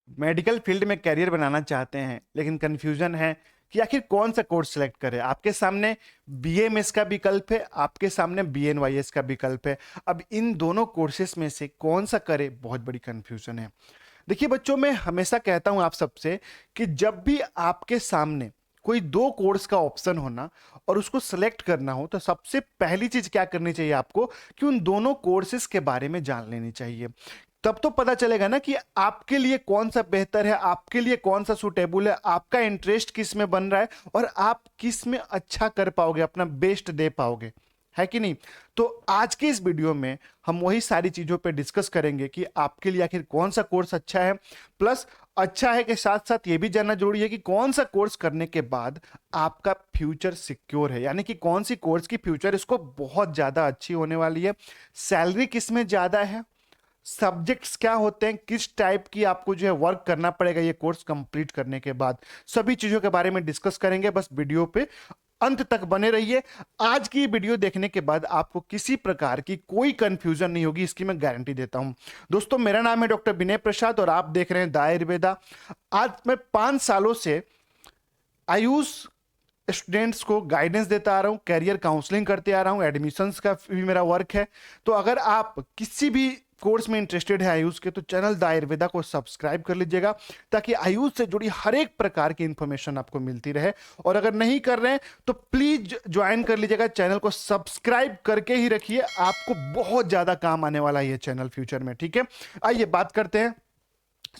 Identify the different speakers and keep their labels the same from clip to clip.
Speaker 1: Medical field में career बनाना चाहते हैं लेकिन कंफ्यूजन है कि आखिर कौन सा कोर्स सेलेक्ट करें। आपके सामने बीएमएस का विकल्प है, आपके सामने बीएनवाईएस का विकल्प है। अब इन दोनों कोर्सेस में से कौन सा करें, बहुत बड़ी कंफ्यूजन है। देखिए बच्चों, मैं हमेशा कहता हूं आप सबसे कि जब भी आपके सामने कोई दो कोर्स का ऑप्शन होना और उसको सेलेक्ट करना हो तो सबसे पहली चीज क्या करनी चाहिए आपको कि उन दोनों कोर्सेज के बारे में जान लेनी चाहिए। तब तो पता चलेगा ना कि आपके लिए कौन सा बेहतर है, आपके लिए कौन सा सुटेबल है, आपका इंटरेस्ट किस में बन रहा है और आप किस में अच्छा कर पाओगे, अपना बेस्ट दे पाओगे, है कि नहीं। तो आज के इस वीडियो में हम वही सारी चीजों पे डिस्कस करेंगे कि आपके लिए आखिर कौन सा कोर्स अच्छा है। प्लस अच्छा है के साथ साथ ये भी जानना जरूरी है कि कौन सा कोर्स करने के बाद आपका फ्यूचर सिक्योर है, यानी कि कौन सी कोर्स की फ्यूचर इसको बहुत ज्यादा अच्छी होने वाली है, सैलरी किस में ज्यादा है, सब्जेक्ट्स क्या होते हैं, किस टाइप की आपको जो है वर्क करना पड़ेगा ये कोर्स कंप्लीट करने के बाद, सभी चीजों के बारे में डिस्कस करेंगे। बस वीडियो पे अंत तक बने रहिए। आज की वीडियो देखने के बाद आपको किसी प्रकार की कोई कंफ्यूजन नहीं होगी, इसकी मैं गारंटी देता हूं। दोस्तों, मेरा नाम है डॉक्टर विनय प्रसाद और आप देख रहे हैं द आयुर्वेदा। आज मैं 5 सालों से आयुष स्टूडेंट्स को गाइडेंस देता आ रहा हूं, कैरियर काउंसलिंग करते आ रहा हूं, एडमिशंस का भी मेरा वर्क है। तो अगर आप किसी भी कोर्स में इंटरेस्टेड है आयुष के तो चैनल द आयुर्वेदा को सब्सक्राइब कर लीजिएगा ताकि आयुष से जुड़ी हर एक प्रकार की इंफॉर्मेशन आपको मिलती रहे। और अगर नहीं कर रहे हैं तो प्लीज ज्वाइन कर लीजिएगा, चैनल को सब्सक्राइब करके ही रखिए, आपको बहुत ज्यादा काम आने वाला है ये चैनल फ्यूचर में। ठीक है, आइए बात करते हैं।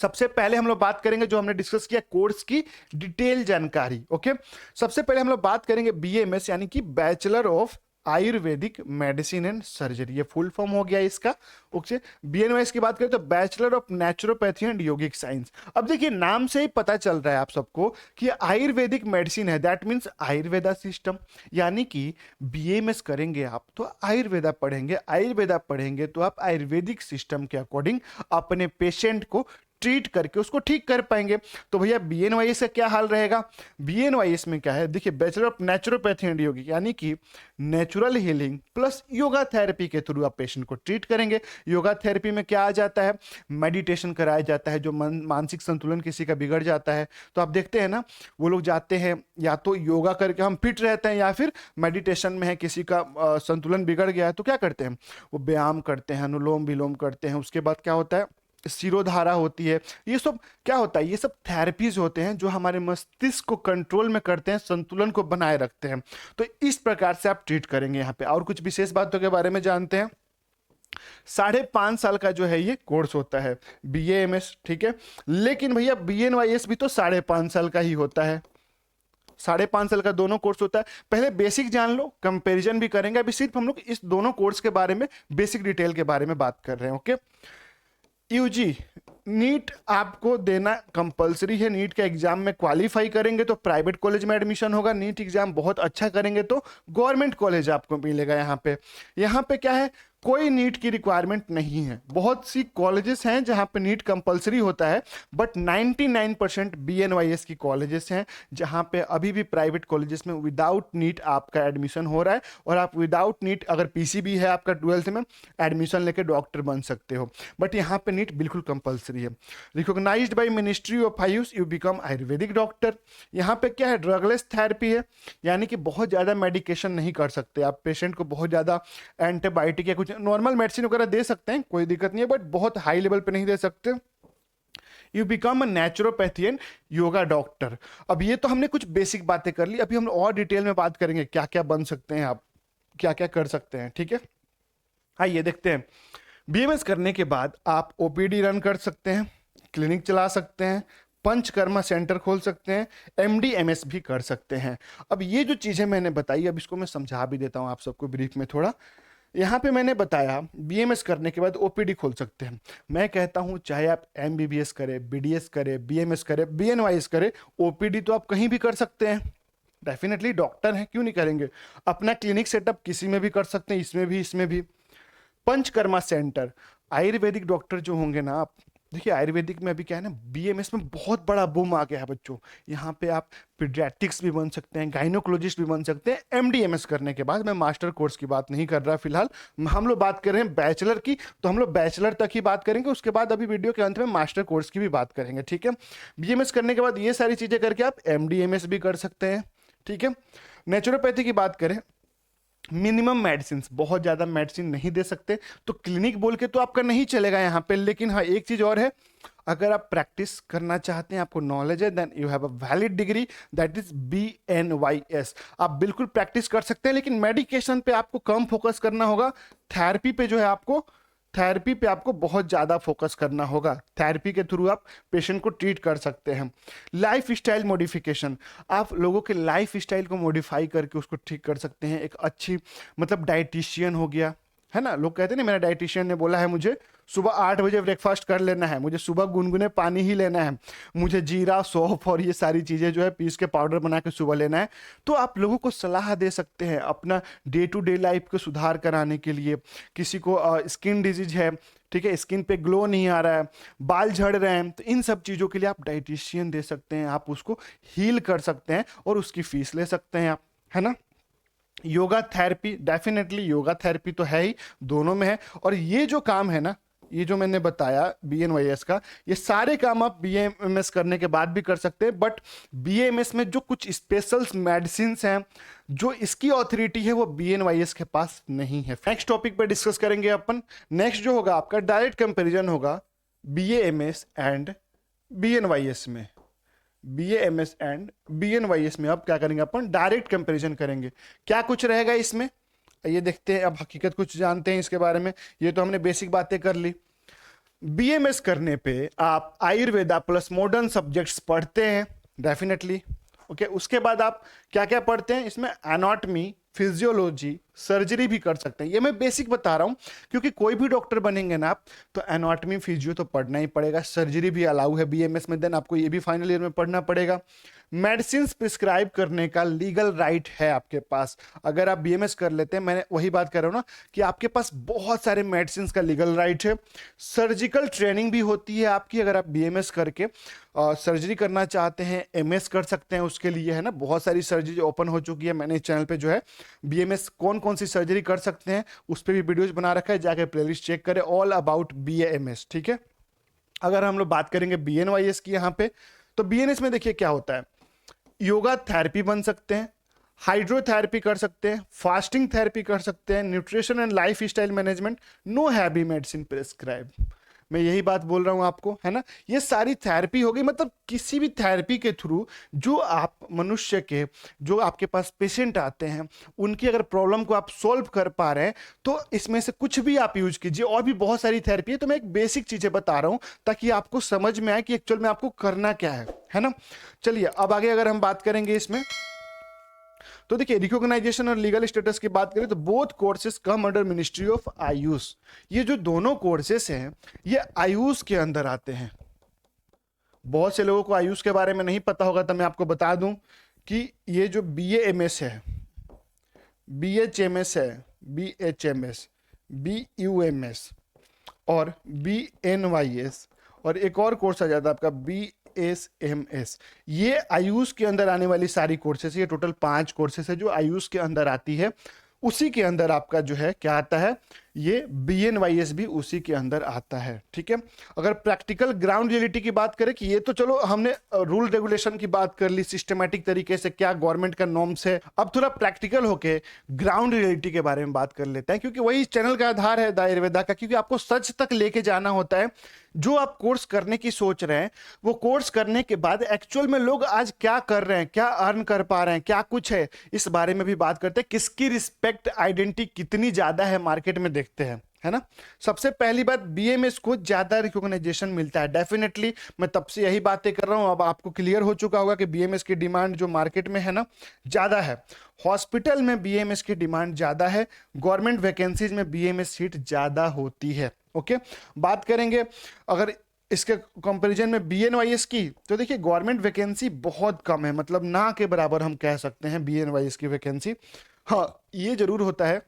Speaker 1: सबसे पहले हम लोग बात करेंगे जो हमने डिस्कस किया कोर्स की डिटेल जानकारी। ओके, सबसे पहले हम लोग बात करेंगे बीएमएस यानी कि bachelor of Ayurvedic medicine and surgery, ये फुल फॉर्म हो गया इसका। ओके, बीएनवाईएस की बात करें तो bachelor of naturopathy and yogic science. अब देखिए नाम से ही पता चल रहा है आप सबको कि आयुर्वेदिक मेडिसिन है, दैट मीन्स आयुर्वेदा सिस्टम। यानी कि बीएमएस करेंगे आप तो आयुर्वेदा पढ़ेंगे, आयुर्वेदा पढ़ेंगे तो आप आयुर्वेदिक सिस्टम के अकॉर्डिंग अपने पेशेंट को ट्रीट करके उसको ठीक कर पाएंगे। तो भैया बीएनवाईएस का क्या हाल रहेगा, बीएनवाईएस में क्या है, देखिए बैचलर ऑफ नेचुरोपैथी एंड योगिक यानी कि natural healing plus yoga therapy के थ्रू आप पेशेंट को ट्रीट करेंगे। योगा थेरेपी में क्या आ जाता है, मेडिटेशन कराया जाता है। जो मानसिक संतुलन किसी का बिगड़ जाता है तो आप देखते हैं ना, वो लोग जाते हैं या तो योगा करके हम फिट रहते हैं या फिर मेडिटेशन में है किसी का संतुलन बिगड़ गया है तो क्या करते हैं, वो व्यायाम करते हैं, अनुलोम विलोम करते हैं। उसके बाद क्या होता है, सिरोधारा होती है। ये सब क्या होता है, ये सब थेरेपीज होते हैं जो हमारे मस्तिष्क को कंट्रोल में करते हैं, संतुलन को बनाए रखते हैं। तो इस प्रकार से आप ट्रीट करेंगे यहाँ पे। और कुछ विशेष बातों के बारे में जानते हैं, 5.5 साल का जो है ये कोर्स होता है बीएएमएस। ठीक है, लेकिन भैया बीएनवाईएस भी तो 5.5 साल का ही होता है, 5.5 साल का दोनों कोर्स होता है। पहले बेसिक जान लो, कंपैरिजन भी करेंगे। अभी सिर्फ हम लोग इस दोनों कोर्स के बारे में बेसिक डिटेल के बारे में बात कर रहे हैं। ओके, यूजी नीट आपको देना कंपलसरी है। नीट का एग्जाम में क्वालिफाई करेंगे तो प्राइवेट कॉलेज में एडमिशन होगा, नीट एग्जाम बहुत अच्छा करेंगे तो गवर्नमेंट कॉलेज आपको मिलेगा। यहाँ पे क्या है, कोई नीट की रिक्वायरमेंट नहीं है। बहुत सी कॉलेजेस हैं जहां पे नीट कंपलसरी होता है, बट 99% बीएनवाईएस की कॉलेजेस हैं जहां पे अभी भी प्राइवेट कॉलेजेस में विदाउट नीट आपका एडमिशन हो रहा है और आप विदाउट नीट अगर पीसीबी है आपका 12th में एडमिशन लेके डॉक्टर बन सकते हो। बट यहाँ पे नीट बिल्कुल कंपलसरी है। Recognised by ministry of AYUSH you become ayurvedic doctor. यहाँ पे क्या है, ड्रगलेस थेरेपी है, यानी कि बहुत ज़्यादा मेडिकेशन नहीं कर सकते आप, पेशेंट को बहुत ज़्यादा एंटीबायोटिक या कुछ नॉर्मल मेडिसिन वगैरह दे सकते हैं, कोई दिक्कत नहीं है, बट बहुत हाई लेवल पे नहीं दे सकते। You become a naturopathy and yoga doctor. अब ये तो हमने कुछ बेसिक बातें कर ली, अभी हम और डिटेल में बात करेंगे क्या क्या बन सकते हैं आप, क्या क्या कर सकते हैं। ठीक है, आइए देखते हैं। बीएमएस करने के बाद आप ओपीडी रन कर सकते हैं, क्लिनिक चला सकते हैं, पंचकर्मा सेंटर खोल सकते हैं, एमडीएमएस भी कर सकते हैं। अब ये जो चीज़ें मैंने बताई अब इसको मैं समझा भी देता हूँ आप सबको ब्रीफ में थोड़ा। यहाँ पे मैंने बताया बीएमएस करने के बाद ओपीडी खोल सकते हैं। मैं कहता हूँ चाहे आप एमबीबीएस करें, बीडीएस करें, बीएमएस करें, बीएनवाईएस करें, ओपीडी तो आप कहीं भी कर सकते हैं। डेफिनेटली डॉक्टर हैं, क्यों नहीं करेंगे। अपना क्लिनिक सेटअप किसी में भी कर सकते हैं, इसमें भी इसमें भी। पंचकर्मा सेंटर, आयुर्वेदिक डॉक्टर जो होंगे ना आप, देखिए आयुर्वेदिक में अभी क्या है ना, बीएमएस में बहुत बड़ा बूम आ गया है बच्चों। यहाँ पे आप पीडियाट्रिक्स भी बन सकते हैं, गाइनोकोलॉजिस्ट भी बन सकते हैं एमडीएमएस करने के बाद। मैं मास्टर कोर्स की बात नहीं कर रहा फिलहाल, हम लोग बात कर रहे हैं बैचलर की, तो हम लोग बैचलर तक ही बात करेंगे, उसके बाद अभी वीडियो के अंत में मास्टर कोर्स की भी बात करेंगे, ठीक है। बीएमएस करने के बाद ये सारी चीजें करके आप एमडीएमएस भी कर सकते हैं, ठीक है। नेचुरोपैथी की बात करें, मिनिमम मेडिसिन, बहुत ज्यादा मेडिसिन नहीं दे सकते, तो क्लिनिक बोल के तो आपका नहीं चलेगा यहाँ पे। लेकिन हाँ एक चीज और है, अगर आप प्रैक्टिस करना चाहते हैं, आपको नॉलेज है, then you have a valid degree, that is BNYS। आप बिल्कुल प्रैक्टिस कर सकते हैं, लेकिन मेडिकेशन पे आपको कम फोकस करना होगा। थेरेपी पे जो है आपको, थेरेपी पे आपको बहुत ज़्यादा फोकस करना होगा। थेरेपी के थ्रू आप पेशेंट को ट्रीट कर सकते हैं। लाइफ स्टाइल मॉडिफिकेशन, आप लोगों के लाइफ स्टाइल को मॉडिफाई करके उसको ठीक कर सकते हैं। एक अच्छी मतलब डाइटिशियन हो गया, है ना, लोग कहते हैं ना मेरा डाइटिशियन ने बोला है मुझे सुबह 8 बजे ब्रेकफास्ट कर लेना है, मुझे सुबह गुनगुने पानी ही लेना है, मुझे जीरा सौंफ और ये सारी चीज़ें जो है पीस के पाउडर बना के सुबह लेना है। तो आप लोगों को सलाह दे सकते हैं अपना डे टू डे लाइफ को सुधार कराने के लिए। किसी को स्किन डिजीज है, ठीक है, स्किन पे ग्लो नहीं आ रहा है, बाल झड़ रहे हैं, तो इन सब चीज़ों के लिए आप डाइटिशियन दे सकते हैं, आप उसको हील कर सकते हैं और उसकी फीस ले सकते हैं आप, है ना। Yoga therapy, definitely yoga therapy तो है ही, दोनों में है। और ये जो काम है ना, ये जो मैंने बताया BNYS का, ये सारे काम आप BAMS करने के बाद भी कर सकते हैं। बट BAMS में जो कुछ स्पेशल मेडिसिन हैं, जो इसकी ऑथोरिटी है, वो BNYS के पास नहीं है। नेक्स्ट टॉपिक पे डिस्कस करेंगे अपन। नेक्स्ट जो होगा आपका डायरेक्ट कंपेरिजन होगा BAMS एंड BNYS में। BAMS एंड BNYS में अब क्या करेंगे अपन, डायरेक्ट कंपैरिजन करेंगे। क्या कुछ रहेगा इसमें, ये देखते हैं। अब हकीकत कुछ जानते हैं इसके बारे में, ये तो हमने बेसिक बातें कर ली। BMS करने पे आप आयुर्वेदा प्लस मॉडर्न सब्जेक्ट्स पढ़ते हैं डेफिनेटली, ओके। उसके बाद आप क्या क्या पढ़ते हैं इसमें, एनाटॉमी, फिजियोलॉजी, सर्जरी भी कर सकते हैं। ये मैं बेसिक बता रहा हूं, क्योंकि कोई भी डॉक्टर बनेंगे ना आप, तो एनाटॉमी फिजियो तो पढ़ना ही पड़ेगा, सर्जरी भी अलाउ है BMS में, देन आपको ये भी फाइनल ईयर में पढ़ना पड़ेगा। मेडिसिन प्रिस्क्राइब करने का लीगल राइट है आपके पास, अगर आप BMS कर लेते हैं। मैंने वही बात कर रहा हूं ना कि आपके पास बहुत सारे मेडिसिन का लीगल राइट है। सर्जिकल ट्रेनिंग भी होती है आपकी, अगर आप BMS करके सर्जरी करना चाहते हैं, MS कर सकते हैं उसके लिए, है ना। बहुत सारी सर्जरी ओपन हो चुकी है, मैंने इस चैनल पे जो है BMS कौन कौन सी सर्जरी कर सकते हैं उस पर भी वीडियोज बना रखा है, जाके प्लेलिस्ट चेक करें, ऑल अबाउट BAMS, ठीक है। अगर हम लोग बात करेंगे BNYS की यहाँ पे, तो BNS में देखिए क्या होता है, योगा थेरेपी बन सकते हैं, हाइड्रोथेरेपी कर सकते हैं, फास्टिंग थेरेपी कर सकते हैं, nutrition and life style management, know heavy medicine prescribe. मैं यही बात बोल रहा हूं आपको, है ना। ये सारी थेरेपी हो गई, मतलब किसी भी थेरेपी के थ्रू जो आप मनुष्य के, जो आपके पास पेशेंट आते हैं, उनकी अगर प्रॉब्लम को आप सॉल्व कर पा रहे हैं, तो इसमें से कुछ भी आप यूज कीजिए। और भी बहुत सारी थेरेपी है, तो मैं एक बेसिक चीजें बता रहा हूं ताकि आपको समझ में आए कि एक्चुअल में आपको करना क्या है ना। चलिए अब आगे अगर हम बात करेंगे इसमें, तो देखिए रिकॉग्नाइजेशन और लीगल स्टेटस की बात करें तो both courses come under ministry of Ayush. ये जो दोनों कोर्सेज हैं ये आयुष के अंदर आते हैं। बहुत से लोगों को आयुष के बारे में नहीं पता होगा, तो मैं आपको बता दूं कि ये जो BAMS है, BHMS है, BHMS, BUMS और BNYS, और एक और कोर्स आ जाता है आपका BSMS, ये आयुष के अंदर आने वाली सारी कोर्सेस, ये टोटल 5 कोर्सेस है जो आयुष के अंदर आती है। उसी के अंदर आपका जो है क्या आता है, ये BNYS भी उसी के अंदर आता है, ठीक है। अगर प्रैक्टिकल ग्राउंड रियलिटी की बात करें कि ये तो चलो हमने रूल रेगुलेशन की बात कर ली, सिस्टमैटिक तरीके से क्या गवर्नमेंट का नॉर्म्स है, अब थोड़ा प्रैक्टिकल होके ग्राउंड रियलिटी के बारे में बात कर लेते हैं, क्योंकि वही चैनल का आधार है द आयुर्वेदा का। क्योंकि आपको सच तक लेके जाना होता है, जो आप कोर्स करने की सोच रहे हैं, वो कोर्स करने के बाद एक्चुअल में लोग आज क्या कर रहे हैं, क्या अर्न कर पा रहे हैं, क्या कुछ है, इस बारे में भी बात करते हैं। किसकी रिस्पेक्ट, आइडेंटिटी कितनी ज्यादा है मार्केट में, देखते हैं, है ना। सबसे पहली बात, BMS को ज्यादा रिकॉग्नाइजेशन मिलता है डेफिनेटली। मैं तब से यही बातें कर रहा हूं, अब आपको क्लियर हो चुका होगा कि BMS की डिमांड जो मार्केट में है ना ज्यादा है। हॉस्पिटल में BMS की डिमांड ज्यादा है, गवर्नमेंट वैकेंसीज में BMS सीट ज्यादा होती है, ओके। बात करेंगे अगर इसके कंपैरिजन में BNYS की, तो देखिए गवर्नमेंट वैकेंसी बहुत कम है, मतलब ना के बराबर हम कह सकते हैं BNYS की वैकेंसी। हाँ ये जरूर होता है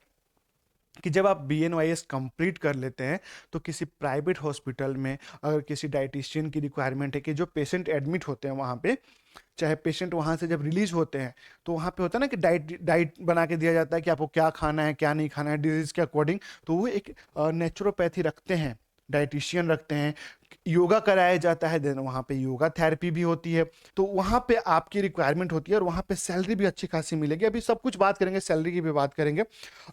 Speaker 1: कि जब आप BNYS कंप्लीट कर लेते हैं तो किसी प्राइवेट हॉस्पिटल में अगर किसी डाइटिशियन की रिक्वायरमेंट है कि जो पेशेंट एडमिट होते हैं वहाँ पे, चाहे पेशेंट वहाँ से जब रिलीज होते हैं तो वहाँ पे होता है ना कि डाइट डाइट बना के दिया जाता है कि आपको क्या खाना है क्या नहीं खाना है डिजीज के अकॉर्डिंग, तो वो एक नेचुरोपैथी रखते हैं, डाइटिशियन रखते हैं, योगा कराया जाता है, देन वहाँ पे योगा थेरेपी भी होती है, तो वहाँ पे आपकी रिक्वायरमेंट होती है और वहाँ पे सैलरी भी अच्छी खासी मिलेगी। अभी सब कुछ बात करेंगे, सैलरी की भी बात करेंगे।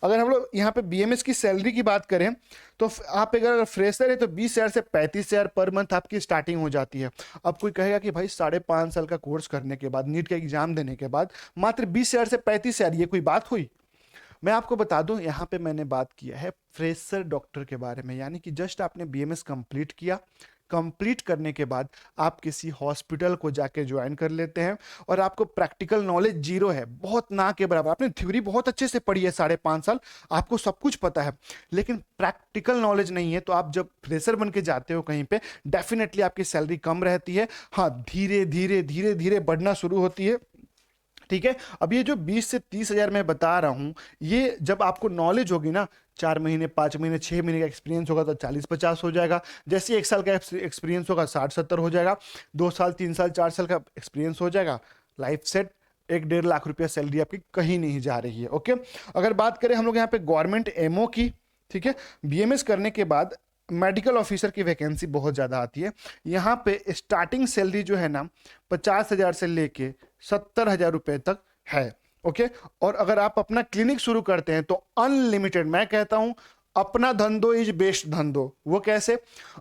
Speaker 1: अगर हम लोग यहाँ पे BMS की सैलरी की बात करें तो आप अगर फ्रेशर है तो 20,000 से 35,000 पर मंथ आपकी स्टार्टिंग हो जाती है। अब कोई कहेगा कि भाई 5.5 साल का कोर्स करने के बाद, नीट का एग्जाम देने के बाद मात्र 20,000 से 35,000, ये कोई बात हुई? मैं आपको बता दूं, यहाँ पे मैंने बात किया है फ्रेशर डॉक्टर के बारे में, यानी कि जस्ट आपने BMS कंप्लीट किया, कंप्लीट करने के बाद आप किसी हॉस्पिटल को जाके ज्वाइन कर लेते हैं और आपको प्रैक्टिकल नॉलेज जीरो है, बहुत ना के बराबर। आपने थ्योरी बहुत अच्छे से पढ़ी है 5.5 साल, आपको सब कुछ पता है, लेकिन प्रैक्टिकल नॉलेज नहीं है, तो आप जब फ्रेशर बन के जाते हो कहीं पे, डेफिनेटली आपकी सैलरी कम रहती है। हाँ, धीरे धीरे धीरे धीरे बढ़ना शुरू होती है, ठीक है। अब ये जो 20 से 30,000 मैं बता रहा हूं, ये जब आपको नॉलेज होगी ना, 4 महीने 5 महीने 6 महीने का एक्सपीरियंस होगा तो 40-50 हो जाएगा, जैसे 1 साल का एक्सपीरियंस होगा 60-70 हो जाएगा, 2 साल 3 साल 4 साल का एक्सपीरियंस हो जाएगा, लाइफ सेट। 1-1.5 लाख रुपया सैलरी आपकी कहीं नहीं जा रही है। ओके, अगर बात करें हम लोग यहाँ पे गवर्नमेंट एमओ की, ठीक है, BMS करने के बाद मेडिकल ऑफिसर की वैकेंसी बहुत ज़्यादा आती है। यहाँ पे स्टार्टिंग सैलरी जो है ना 50,000 से लेके 70,000 रुपए तक है। ओके, और अगर आप अपना क्लिनिक शुरू करते हैं तो अनलिमिटेड, मैं कहता हूं अपना धंधो इज बेस्ट धंधो। वो कैसे?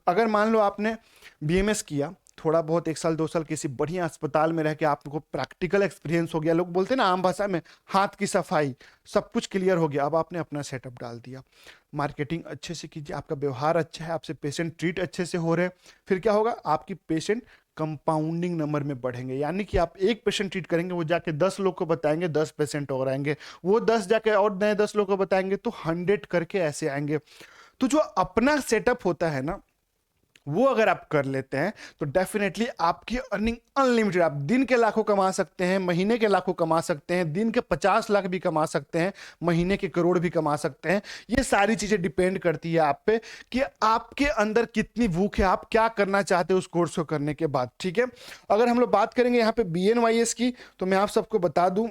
Speaker 1: अगर मान लो आपने BMS किया, थोड़ा बहुत 1 साल 2 साल किसी बढ़िया अस्पताल में रह के आपको प्रैक्टिकल एक्सपीरियंस हो गया, लोग बोलते हैं ना आम भाषा में हाथ की सफाई, सब कुछ क्लियर हो गया, अब आपने अपना सेटअप डाल दिया, मार्केटिंग अच्छे से कीजिए, आपका व्यवहार अच्छा है, आपसे पेशेंट ट्रीट अच्छे से हो रहे हैं, फिर क्या होगा, आपकी पेशेंट कंपाउंडिंग नंबर में बढ़ेंगे, यानी कि आप एक पेशेंट ट्रीट करेंगे, वो जाके 10 लोग को बताएंगे, 10 पेशेंट और आएंगे, वो 10 जाके और नए 10 लोग को बताएंगे, तो 100 करके ऐसे आएंगे। तो जो अपना सेटअप होता है ना, वो अगर आप कर लेते हैं तो डेफिनेटली आपकी अर्निंग अनलिमिटेड, आप दिन के लाखों कमा सकते हैं, महीने के लाखों कमा सकते हैं, दिन के 50 लाख भी कमा सकते हैं, महीने के करोड़ भी कमा सकते हैं। ये सारी चीजें डिपेंड करती है आप पे कि आपके अंदर कितनी भूख है, आप क्या करना चाहते हैं उस कोर्स को करने के बाद, ठीक है। अगर हम लोग बात करेंगे यहाँ पे BNYS की, तो मैं आप सबको बता दूं,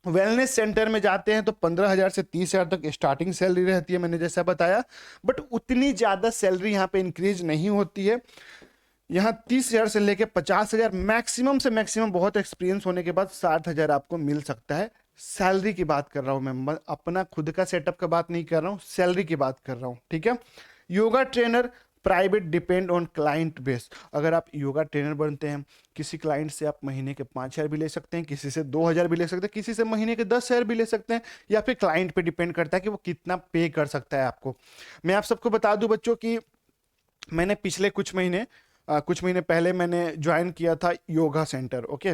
Speaker 1: वेलनेस सेंटर में जाते हैं तो 15,000 से 30,000 तक स्टार्टिंग सैलरी रहती है, मैंने जैसा बताया, बट उतनी ज्यादा सैलरी यहाँ पे इंक्रीज नहीं होती है। यहाँ 30,000 से लेके 50,000, मैक्सिमम से मैक्सिमम, बहुत एक्सपीरियंस होने के बाद 60,000 आपको मिल सकता है। सैलरी की बात कर रहा हूं मैं, अपना खुद का सेटअप का बात नहीं कर रहा हूं, सैलरी की बात कर रहा हूं, ठीक है। Yoga trainer private, depend on client base. अगर आप योगा ट्रेनर बनते हैं, किसी क्लाइंट से आप महीने के 5,000 भी ले सकते हैं, किसी से 2,000 भी ले सकते हैं, किसी से महीने के 10,000 भी ले सकते हैं, या फिर क्लाइंट पे डिपेंड करता है कि वो कितना पे कर सकता है आपको। मैं आप सबको बता दूं बच्चों कि मैंने पिछले कुछ महीने पहले मैंने ज्वाइन किया था योगा सेंटर। ओके,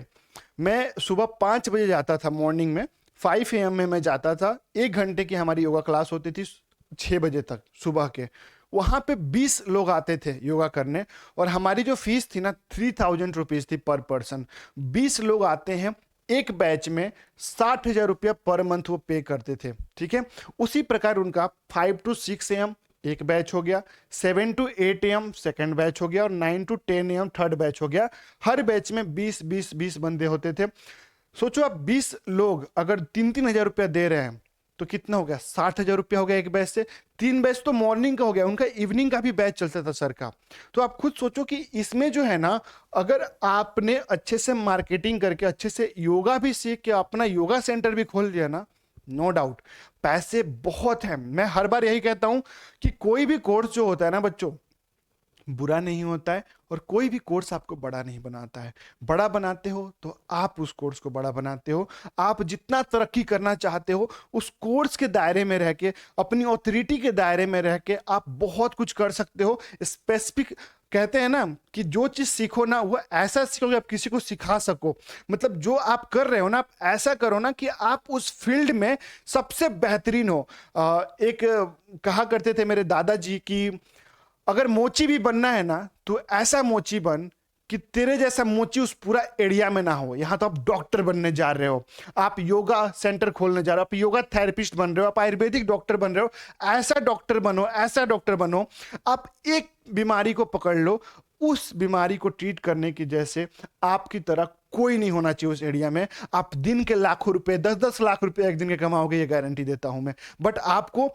Speaker 1: मैं सुबह 5 बजे जाता था, मॉर्निंग में 5 AM में मैं जाता था, 1 घंटे की हमारी योगा क्लास होती थी 6 बजे तक सुबह के। वहां पे 20 लोग आते थे योगा करने, और हमारी जो फीस थी ना 3,000 रुपीज थी पर पर्सन। 20 लोग आते हैं एक बैच में, 60,000 रुपया पर मंथ वो पे करते थे, ठीक है। उसी प्रकार उनका 5 to 6 AM एक बैच हो गया, 7 to 8 AM सेकेंड बैच हो गया, और 9 to 10 AM थर्ड बैच हो गया। हर बैच में 20 बंदे होते थे। सोचो आप 20 लोग अगर 3-3 हजार रुपया दे रहे हैं तो कितना हो गया, 60,000 रुपया हो गया एक बैच से। 3 बैच तो मॉर्निंग का हो गया, उनका इवनिंग का भी बैच चलता था सर का। तो आप खुद सोचो कि इसमें जो है ना, अगर आपने अच्छे से मार्केटिंग करके, अच्छे से योगा भी सीख के अपना योगा सेंटर भी खोल लिया ना, नो डाउट पैसे बहुत हैं। मैं हर बार यही कहता हूं कि कोई भी कोर्स जो होता है ना बच्चों, बुरा नहीं होता है, और कोई भी कोर्स आपको बड़ा नहीं बनाता है। बड़ा बनाते हो तो आप उस कोर्स को बड़ा बनाते हो। आप जितना तरक्की करना चाहते हो उस कोर्स के दायरे में रह के, अपनी ऑथोरिटी के दायरे में रह के आप बहुत कुछ कर सकते हो। स्पेसिफिक कहते हैं ना कि जो चीज सीखो ना वो ऐसा सीखो कि आप किसी को सिखा सको। मतलब जो आप कर रहे हो ना, आप ऐसा करो ना कि आप उस फील्ड में सबसे बेहतरीन हो। एक कहा करते थे मेरे दादाजी की, अगर मोची भी बनना है ना तो ऐसा मोची बन कि तेरे जैसा मोची उस पूरा एरिया में ना हो। यहाँ तो आप डॉक्टर बनने जा रहे हो, आप योगा सेंटर खोलने जा रहे हो, आप योगा थेरेपिस्ट बन रहे हो, आप आयुर्वेदिक डॉक्टर बन रहे हो। ऐसा डॉक्टर बनो, ऐसा डॉक्टर बनो, आप एक बीमारी को पकड़ लो, उस बीमारी को ट्रीट करने की जैसे आपकी तरह कोई नहीं होना चाहिए उस एरिया में। आप दिन के लाखों रुपए, 10-10 लाख रुपए एक दिन के कमाओगे, ये गारंटी देता हूं मैं। बट आपको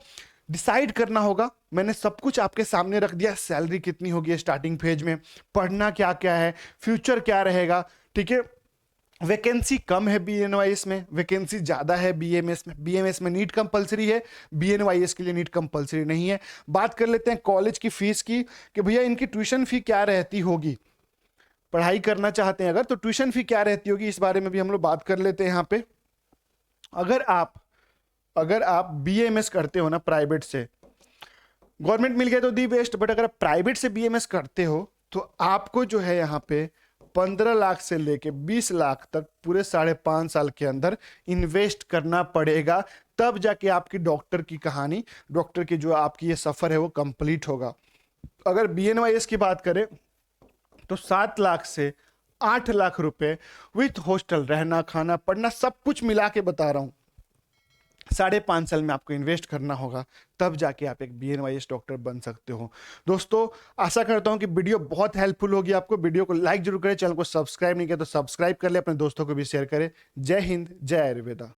Speaker 1: डिसाइड करना होगा। मैंने सब कुछ आपके सामने रख दिया, सैलरी कितनी होगी स्टार्टिंग फेज में, पढ़ना क्या क्या है, फ्यूचर क्या रहेगा, ठीक है। वैकेंसी कम है बीएनवाईएस में, वैकेंसी ज्यादा है बीएमएस में। बीएमएस में नीट कंपलसरी है, बीएनवाईएस के लिए नीट कंपलसरी नहीं है। बात कर लेते हैं कॉलेज की फीस की, कि भैया इनकी ट्यूशन फी क्या रहती होगी, पढ़ाई करना चाहते हैं अगर तो ट्यूशन फी क्या रहती होगी, इस बारे में भी हम लोग बात कर लेते हैं यहाँ पे। अगर आप बीएमएस करते हो ना प्राइवेट से, गवर्नमेंट मिल गया तो दी बेस्ट, बट अगर आप प्राइवेट से बीएमएस करते हो तो आपको जो है यहाँ पे 15 लाख से लेके 20 लाख तक पूरे 5.5 साल के अंदर इन्वेस्ट करना पड़ेगा, तब जाके आपकी डॉक्टर की कहानी, डॉक्टर की जो आपकी ये सफर है वो कंप्लीट होगा। अगर बीएनवाईएस की बात करें तो 7 लाख से 8 लाख रुपए विथ हॉस्टल, रहना खाना पढ़ना सब कुछ मिला के बता रहा हूं, 5.5 साल में आपको इन्वेस्ट करना होगा, तब जाके आप एक बीएनवाईएस डॉक्टर बन सकते हो। दोस्तों आशा करता हूं कि वीडियो बहुत हेल्पफुल होगी आपको। वीडियो को लाइक जरूर करें, चैनल को सब्सक्राइब नहीं किया तो सब्सक्राइब कर ले, अपने दोस्तों को भी शेयर करें। जय हिंद, जय आयुर्वेदा।